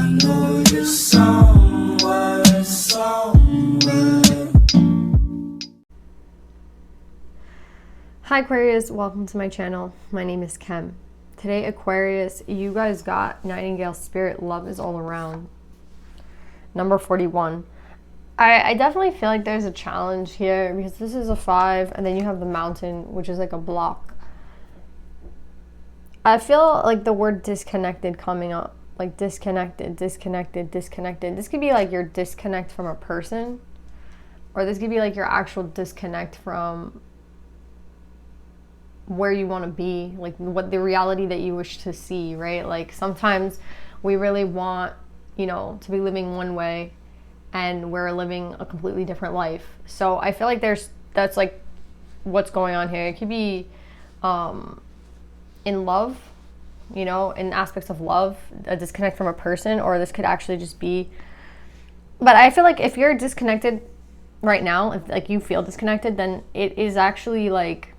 know you're somewhere. Hi Aquarius, welcome to my channel. My name is Kim. Today Aquarius, you guys got Nightingale Spirit, Love is All Around. Number 41. I definitely feel like there's a challenge here because this is a 5 and then you have the Mountain, which is like a block. I feel like the word disconnected coming up. Like disconnected, disconnected, disconnected. This could be like your disconnect from a person, or this could be like your actual disconnect from where you want to be, like what the reality that you wish to see, right? Like sometimes we really want, to be living one way and we're living a completely different life. So I feel like that's like what's going on here. It could be in love, in aspects of love, a disconnect from a person, or this could actually just be, but I feel like if you're disconnected right now, if like you feel disconnected, then it is actually like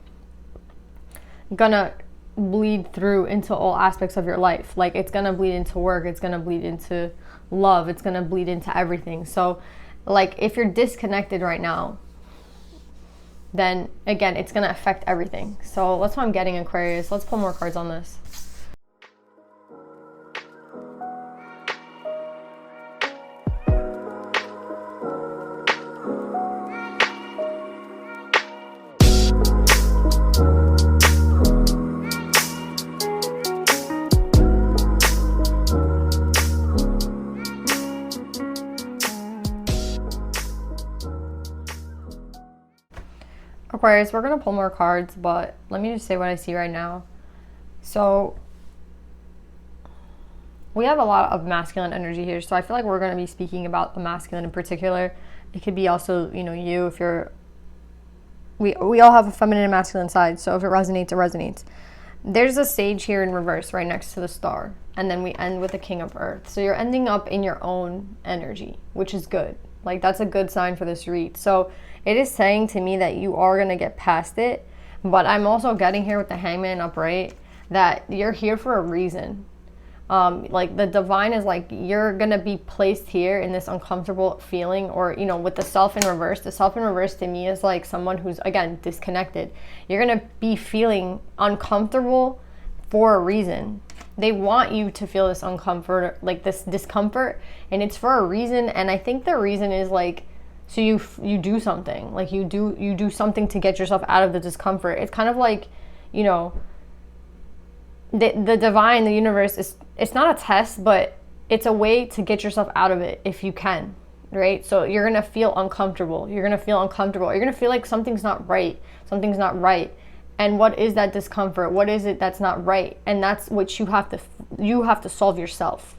gonna bleed through into all aspects of your life. Like it's gonna bleed into work, it's gonna bleed into love, it's gonna bleed into everything. So like if you're disconnected right now, then again it's gonna affect everything. So that's what I'm getting, Aquarius. Let's pull more cards on this. Aquarius, we're going to pull more cards, but let me just say what I see right now. So we have a lot of masculine energy here, so I feel like we're going to be speaking about the masculine in particular. It could be also, you, if you're, we all have a feminine and masculine side, so if it resonates, it resonates. There's a sage here in reverse right next to the star, and then we end with the King of Earth. So you're ending up in your own energy, which is good. Like that's a good sign for this read. So it is saying to me that you are going to get past it, but I'm also getting here with the Hangman upright that you're here for a reason. Like the divine is like, you're going to be placed here in this uncomfortable feeling, or, with the self in reverse. The self in reverse to me is like someone who's, again, disconnected. You're going to be feeling uncomfortable for a reason. They want you to feel this like this discomfort, and it's for a reason. And I think the reason is like, so you do something, like you do something to get yourself out of the discomfort. It's kind of like, the divine, the universe, it's not a test, but it's a way to get yourself out of it if you can, right? So you're going to feel uncomfortable. You're going to feel like something's not right. And what is that discomfort? What is it that's not right? And that's what you have to solve yourself.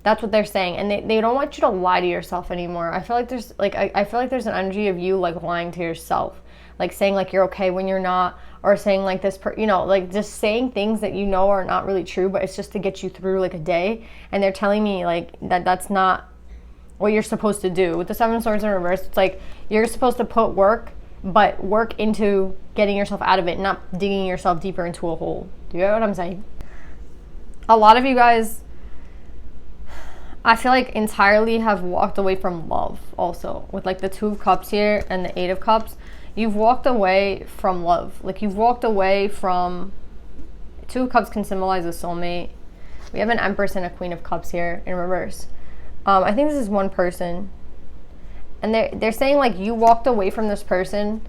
That's what they're saying. And they don't want you to lie to yourself anymore. I feel like there's I feel like there's an energy of you like lying to yourself, like saying like you're okay when you're not, or saying like this, like just saying things that are not really true, but it's just to get you through like a day. And they're telling me like that's not what you're supposed to do. With the Seven of Swords in reverse, it's like you're supposed to put work into getting yourself out of it, not digging yourself deeper into a hole. Do you get what I'm saying? A lot of you guys, I feel like entirely have walked away from love also. With like the Two of Cups here and the Eight of Cups, you've walked away from love. Like you've walked away from, Two of Cups can symbolize a soulmate. We have an Empress and a Queen of Cups here in reverse. I think this is one person. And they're saying like you walked away from this person,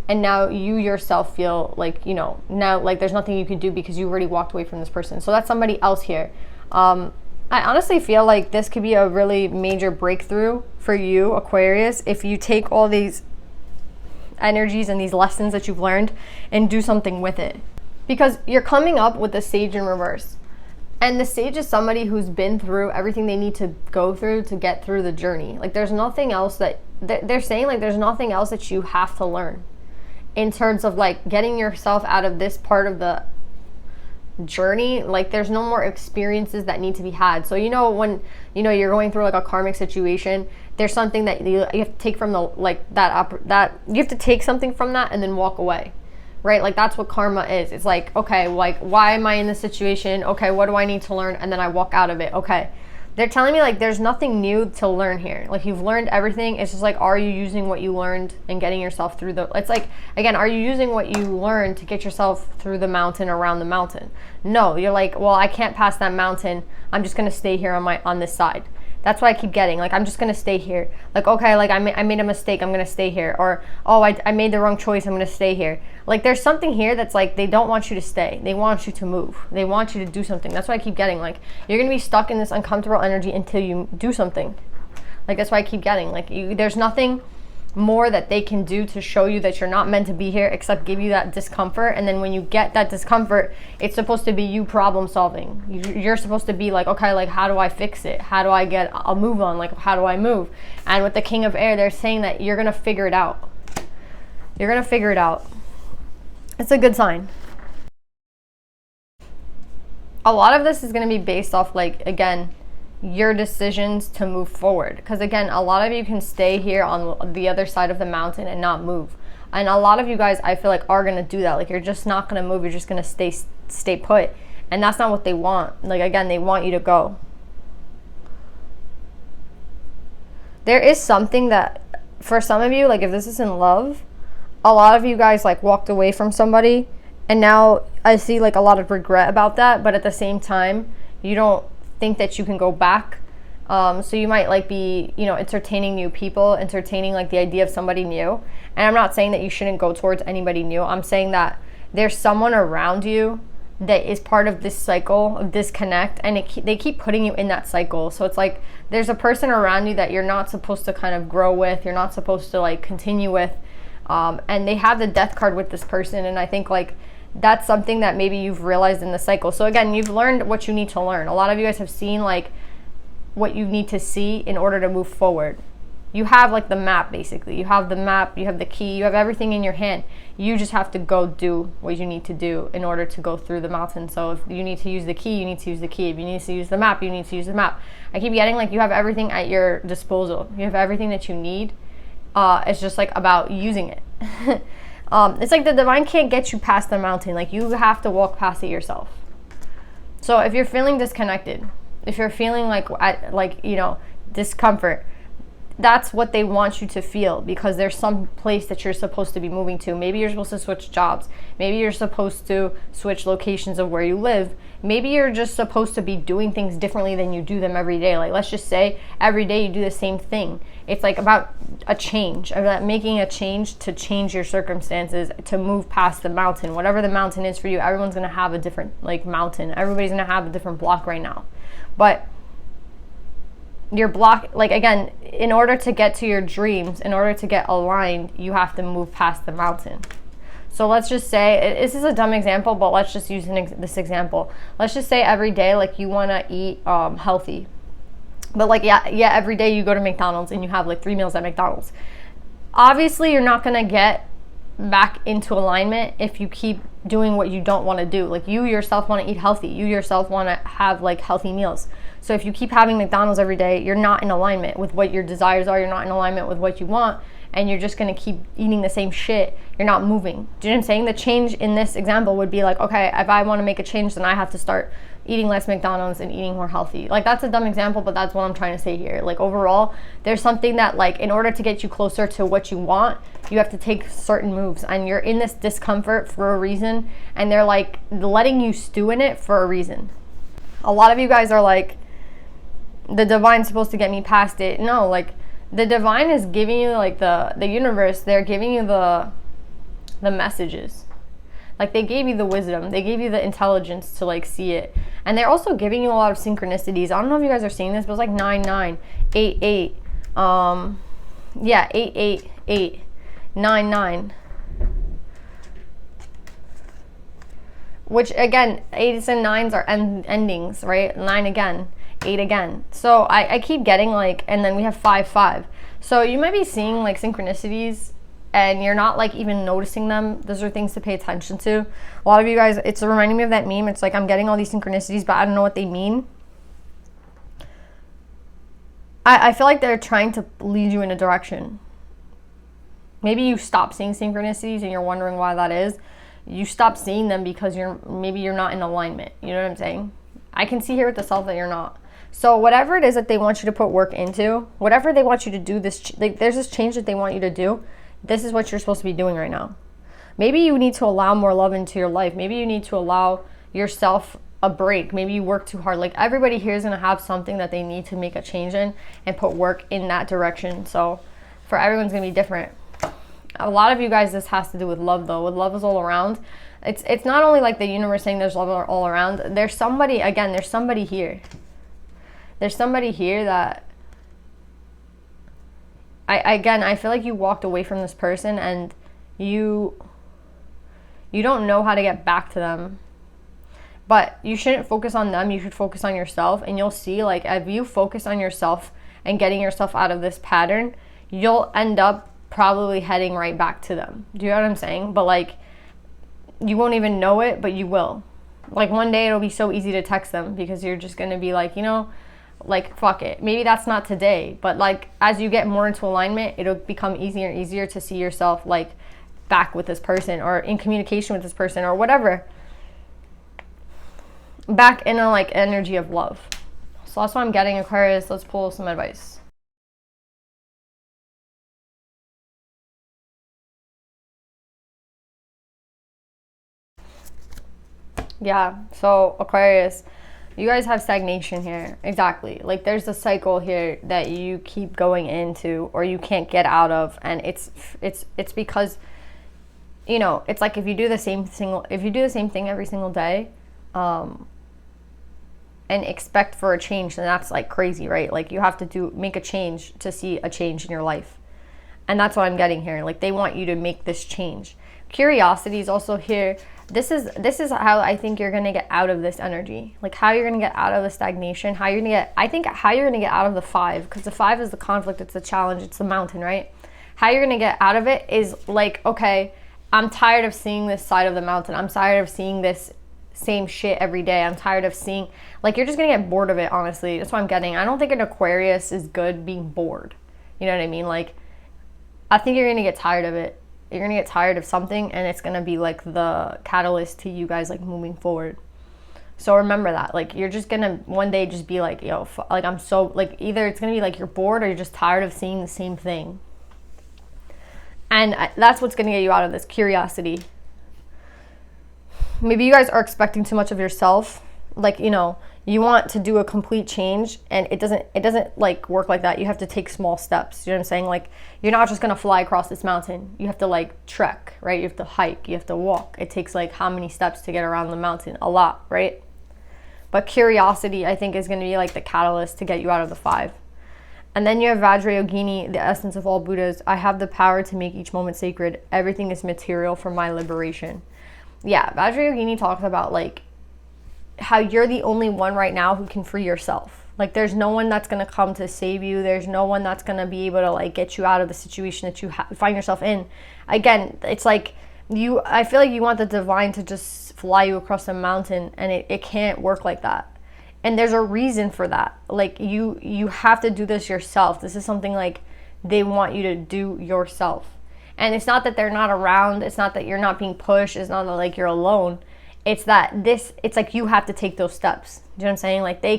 and now you yourself feel like, now like there's nothing you can do because you already walked away from this person. So that's somebody else here. I honestly feel like this could be a really major breakthrough for you, Aquarius, if you take all these energies and these lessons that you've learned and do something with it. Because you're coming up with the Sage in reverse. And the Sage is somebody who's been through everything they need to go through to get through the journey. Like there's nothing else that they're saying, like there's nothing else that you have to learn in terms of like getting yourself out of this part of the journey. Like there's no more experiences that need to be had. So when you're going through like a karmic situation, there's something that you have to take from that you have to take something from that and then walk away, right? Like that's what karma is. It's like, okay, like why am I in this situation? Okay, what do I need to learn? And then I walk out of it. Okay, They're telling me like there's nothing new to learn here. Like you've learned everything. It's just like, are you using what you learned and getting yourself through the, it's like, again, are you using what you learned to get yourself through the mountain, around the mountain? No, you're like, well, I can't pass that mountain. I'm just going to stay here on this side. That's what I keep getting. Like, I'm just going to stay here. Like, okay, like I made a mistake. I'm going to stay here. Or, oh, I made the wrong choice. I'm going to stay here. Like, there's something here that's like, they don't want you to stay. They want you to move. They want you to do something. That's why I keep getting. Like, you're going to be stuck in this uncomfortable energy until you do something. Like, that's why I keep getting. Like, there's nothing more that they can do to show you that you're not meant to be here except give you that discomfort. And then when you get that discomfort, it's supposed to be you problem solving. You're supposed to be like, okay, like how do I fix it? How do I get a move on? Like how do I move? And with the King of Air, they're saying that you're gonna figure it out. You're gonna figure it out. It's a good sign. A lot of this is gonna be based off, like, again, your decisions to move forward, because again, a lot of you can stay here on the other side of the mountain and not move, and a lot of you guys, I feel like, are going to do that. Like, you're just not going to move. You're just going to stay put, and that's not what they want. Like, again, they want you to go. There is something that for some of you, like if this is in love, a lot of you guys like walked away from somebody, and now I see like a lot of regret about that, but at the same time you don't think that you can go back. So you might like be, you know, entertaining new people, entertaining like the idea of somebody new. And I'm not saying that you shouldn't go towards anybody new. I'm saying that there's someone around you that is part of this cycle of disconnect, and they keep putting you in that cycle. So it's like there's a person around you that you're not supposed to kind of grow with, you're not supposed to like continue with, and they have the death card with this person. And I think like that's something that maybe you've realized in the cycle. So again, you've learned what you need to learn. A lot of you guys have seen like what you need to see in order to move forward. You have like the map, basically. You have the map, you have the key, you have everything in your hand. You just have to go do what you need to do in order to go through the mountain. So if you need to use the key, you need to use the key. If you need to use the map, you need to use the map. I keep getting like you have everything at your disposal. You have everything that you need. It's just like about using it. It's like the divine can't get you past the mountain. Like you have to walk past it yourself. So if you're feeling disconnected, if you're feeling like you know, discomfort, that's what they want you to feel, because there's some place that you're supposed to be moving to. Maybe you're supposed to switch jobs. Maybe you're supposed to switch locations of where you live. Maybe you're just supposed to be doing things differently than you do them every day. Like, let's just say every day you do the same thing. It's like about a change, about making a change to change your circumstances, to move past the mountain. Whatever the mountain is for you, everyone's going to have a different like mountain. Everybody's going to have a different block right now. But your block, like again, in order to get to your dreams, in order to get aligned, you have to move past the mountain. So let's just say, this is a dumb example, but let's just use this example. Let's just say every day, like you want to eat healthy, but like yeah, every day you go to McDonald's and you have like 3 meals at McDonald's. Obviously, you're not gonna get back into alignment if you keep doing what you don't want to do. Like you yourself want to eat healthy, you yourself want to have like healthy meals. So if you keep having McDonald's every day, you're not in alignment with what your desires are, you're not in alignment with what you want, and you're just going to keep eating the same shit. You're not moving. Do you know what I'm saying? The change in this example would be like, okay, if I want to make a change, then I have to start eating less McDonald's and eating more healthy. Like that's a dumb example, but that's what I'm trying to say here. Like overall, there's something that like in order to get you closer to what you want, you have to take certain moves, and you're in this discomfort for a reason, and they're like letting you stew in it for a reason. A lot of you guys are like, the divine's supposed to get me past it. No, like the divine is giving you like the universe, they're giving you the messages. Like they gave you the wisdom, they gave you the intelligence to like see it, and they're also giving you a lot of synchronicities. I don't know if you guys are seeing this, but it's like 9988 yeah, 88899, which again, 8s and 9s are endings, right? 9 again, 8 again. So I keep getting like, and then we have 5. So you might be seeing like synchronicities and you're not like even noticing them. Those are things to pay attention to. A lot of you guys, it's reminding me of that meme. It's like I'm getting all these synchronicities, but I don't know what they mean. I feel like they're trying to lead you in a direction. Maybe you stop seeing synchronicities and you're wondering why that is. You stop seeing them because maybe you're not in alignment. You know what I'm saying? I can see here with the self that you're not. So whatever it is that they want you to put work into, whatever they want you to do, this, like, there's this change that they want you to do. This is what you're supposed to be doing right now. Maybe you need to allow more love into your life. Maybe you need to allow yourself a break. Maybe you work too hard. Like, everybody here is going to have something that they need to make a change in and put work in that direction. So for everyone's going to be different. A lot of you guys, this has to do with love, though. With love is all around. It's not only like the universe saying there's love all around. There's somebody, again, there's somebody here. There's somebody here that I feel like you walked away from this person and you don't know how to get back to them. But you shouldn't focus on them. You should focus on yourself, and you'll see, like, if you focus on yourself and getting yourself out of this pattern, you'll end up probably heading right back to them. Do you know what I'm saying? But, like, you won't even know it, but you will. Like, one day it'll be so easy to text them because you're just going to be like, you know, like, fuck it. Maybe that's not today, but, like, as you get more into alignment, it'll become easier and easier to see yourself, like, back with this person or in communication with this person or whatever. Back in a, like, energy of love. So that's what I'm getting, Aquarius. Let's pull some advice. Yeah, so Aquarius, you guys have stagnation here. Exactly. Like, there's a cycle here that you keep going into or you can't get out of, and it's because, you know, it's like if you do the same thing every single day, and expect for a change, then that's, like, crazy, right? Like, you have to make a change to see a change in your life. And that's what I'm getting here. Like, they want you to make this change. Curiosity is also here. This is how I think you're going to get out of this energy. Like, how you're going to get out of the stagnation, how you're going to get out of the 5, because the 5 is the conflict, it's the challenge, it's the mountain, right? How you're going to get out of it is, like, okay, I'm tired of seeing this side of the mountain. I'm tired of seeing this same shit every day. I'm tired of seeing, like, you're just going to get bored of it, honestly. That's what I'm getting. I don't think an Aquarius is good being bored. You know what I mean? Like, I think you're going to get tired of it. You're going to get tired of something, and it's going to be, like, the catalyst to you guys, like, moving forward. So remember that. Like, you're just going to one day just be like, yo, like, I'm so, like, either it's going to be like you're bored or you're just tired of seeing the same thing. And that's what's going to get you out of this, curiosity. Maybe you guys are expecting too much of yourself. Like, you know, you want to do a complete change, and it doesn't like work like that. You have to take small steps. You know what I'm saying? Like, you're not just going to fly across this mountain. You have to, like, trek, right? You have to hike, you have to walk. It takes, like, how many steps to get around the mountain? A lot, right? But curiosity, I think, is going to be, like, the catalyst to get you out of the 5. And then you have Vajrayogini, the essence of all Buddhas. I have the power to make each moment sacred. Everything is material for my liberation. Yeah, Vajrayogini talks about, like, how you're the only one right now who can free yourself. Like, there's no one that's going to come to save you. There's no one that's going to be able to, like, get you out of the situation that you find yourself in. Again, it's like I feel like you want the divine to just fly you across a mountain, and it can't work like that. And there's a reason for that. Like, you have to do this yourself. This is something, like, they want you to do yourself. And it's not that they're not around. It's not that you're not being pushed. It's not that, like, you're alone. It's that it's like you have to take those steps. Do you know what I'm saying? Like, they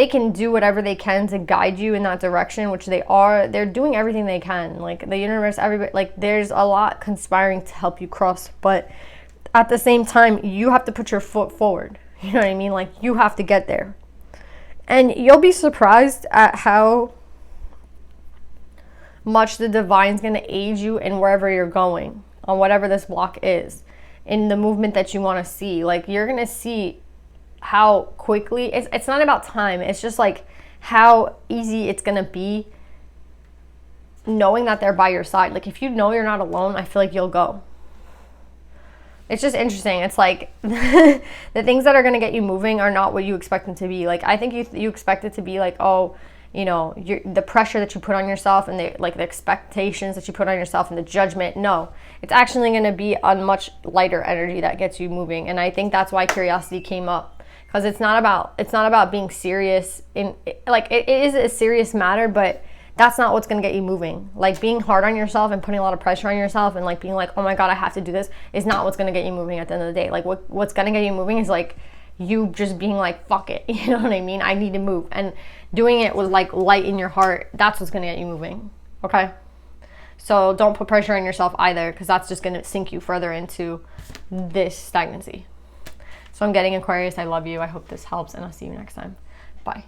can do whatever they can to guide you in that direction, which they're doing everything they can. Like, the universe, everybody, like, there's a lot conspiring to help you cross, but at the same time, you have to put your foot forward. You know what I mean? Like, you have to get there. And you'll be surprised at how much the divine's going to aid you in wherever you're going, on whatever this block is, in the movement that you want to see. Like, you're going to see how quickly, it's not about time, it's just, like, how easy it's going to be knowing that they're by your side. Like, if you know you're not alone, I feel like you'll go. It's just interesting. It's like the things that are going to get you moving are not what you expect them to be. Like, I think you expect it to be like, oh, you know, the pressure that you put on yourself and the expectations that you put on yourself and the judgment. No, it's actually going to be a much lighter energy that gets you moving. And I think that's why curiosity came up, because it's not about being serious it is a serious matter, but that's not what's going to get you moving. Like, being hard on yourself and putting a lot of pressure on yourself and, like, being like, oh my God, I have to do this, is not what's going to get you moving at the end of the day. Like, what's going to get you moving is, like, you just being like, fuck it. You know what I mean? I need to move. And doing it with like light in your heart, that's what's going to get you moving. Okay? So don't put pressure on yourself either, because that's just going to sink you further into this stagnancy. So I'm getting Aquarius. I love you. I hope this helps, and I'll see you next time. Bye.